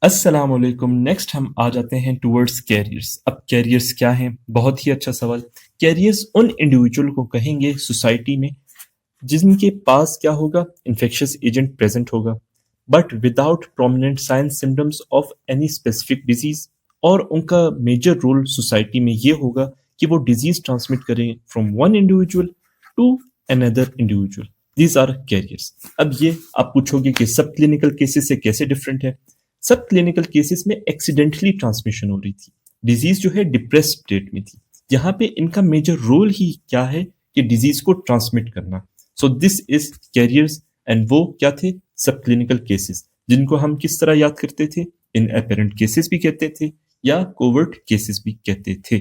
अस्सलाम वालेकुम। नेक्स्ट हम आ जाते हैं टुवर्ड्स कैरियर्स। अब कैरियर्स क्या हैं? बहुत ही अच्छा सवाल। कैरियर्स उन इंडिविजुअल को कहेंगे सोसाइटी में जिनके पास क्या होगा, इन्फेक्शियस एजेंट प्रेजेंट होगा but without prominent signs symptoms of any specific disease, और उनका मेजर रोल सोसाइटी में ये होगा कि वो डिजीज ट्रांसमिट करें from one individual to another individual. These are carriers. अब ये आप पूछोगे कि सब क्लिनिकल केसेस से कैसे डिफरेंट है। सब क्लिनिकल केसेस में एक्सीडेंटली ट्रांसमिशन हो रही थी, डिजीज जो है डिप्रेस स्टेट में थी। यहाँ पे इनका मेजर रोल ही क्या है कि डिजीज को ट्रांसमिट करना। So this is carriers. And वो क्या थे? सब क्लिनिकल केसेस, जिनको हम किस तरह याद करते थे? इन अपेरेंट केसेस भी कहते थे या कोवर्ट केसेस भी कहते थे।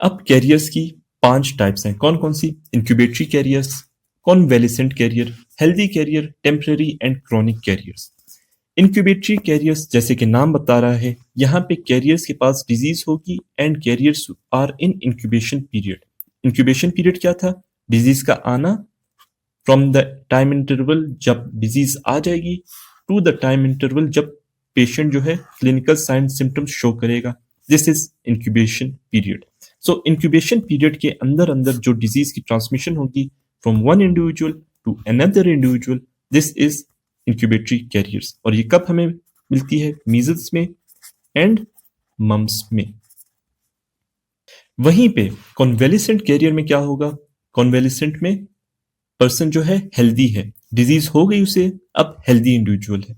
अब कैरियर्स की 5 टाइप्स हैं। कौन कौन सी? Incubatory carriers, convalescent carrier, healthy carrier, temporary and chronic carriers. Incubatory carriers जैसे कि नाम बता रहा है, यहाँ पे कैरियर्स के पास डिजीज होगी and carriers are in incubation period. Incubation period क्या था? डिजीज का आना फ्रॉम द टाइम इंटरवल जब डिजीज आ जाएगी टू द टाइम इंटरवल जब पेशेंट जो है क्लिनिकल साइन सिम्टम्स शो करेगा। This is incubation period. So incubation period के अंदर अंदर जो डिजीज की ट्रांसमिशन होगी from one individual to another individual, this is incubatory carriers. और ये कब हमें मिलती है? मीजल्स में एंड मम्स में। वहीं पे कॉन्वेलिसेंट कैरियर में क्या होगा? कॉन्वेलिसेंट में पर्सन जो है हेल्दी है, डिजीज हो गई उसे, अब हेल्दी इंडिविजुअल है।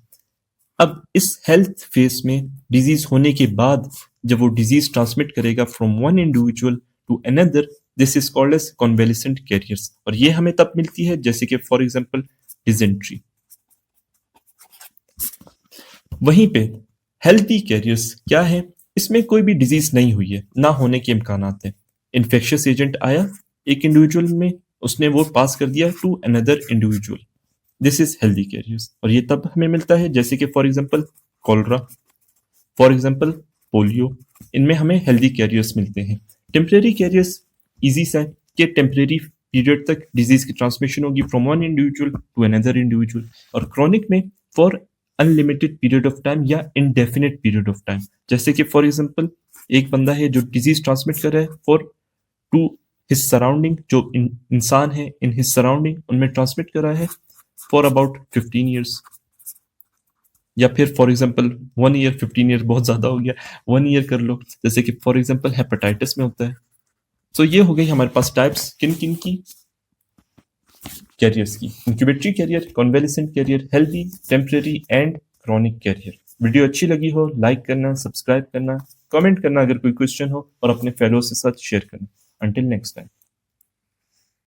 अब इस हेल्थ फेज में डिजीज होने के बाद जब वो डिजीज ट्रांसमिट करेगा from one individual to another, this is called as convalescent carriers. और ये हमें तब मिलती है जैसे कि फॉर एग्जांपल डिजेंट्री। वहीं पे हेल्थी कैरियर्स क्या है? इसमें कोई भी डिजीज नहीं हुई है, ना होने के इम्कानात हैं। इन्फेक्शियस एजेंट आया एक इंडिविजुअल में, उसने वो पास कर दिया to another individual. This is healthy carriers. और ये तब हमें मिलता है जैसे कि for example cholera, for example polio. इनमें हमें हेल्दी कैरियर्स मिलते हैं। टेम्परेरी कैरियर्स इजी सा है कि टेम्परेरी पीरियड तक डिजीज की ट्रांसमिशन होगी from one individual to another individual. और क्रॉनिक में for unlimited period of time या इनडेफिनेट पीरियड ऑफ टाइम। जैसे कि फॉर एग्जांपल एक बंदा है जो डिजीज ट्रांसमिट कर रहा है फॉर टू हिज सराउंडिंग, जो इंसान है इन हिज सराउंडिंग उनमें ट्रांसमिट कर रहा है फॉर अबाउट 15 ईयर्स। या फिर फॉर एग्जांपल 1 ईयर, 15 ईयर बहुत ज्यादा हो गया, 1 ईयर कर लो। जैसे कि फॉर एग्जांपल हेपेटाइटिस में होता है। तो ये हो गई हमारे पास टाइप्स किन किन की? कैरियर्स की। Incubatory carrier, convalescent carrier, healthy, temporary and chronic carrier. Video अच्छी लगी हो लाइक करना, सब्सक्राइब करना, कमेंट करना अगर कोई क्वेश्चन हो, और अपने फेलो के साथ शेयर करना। Until next time.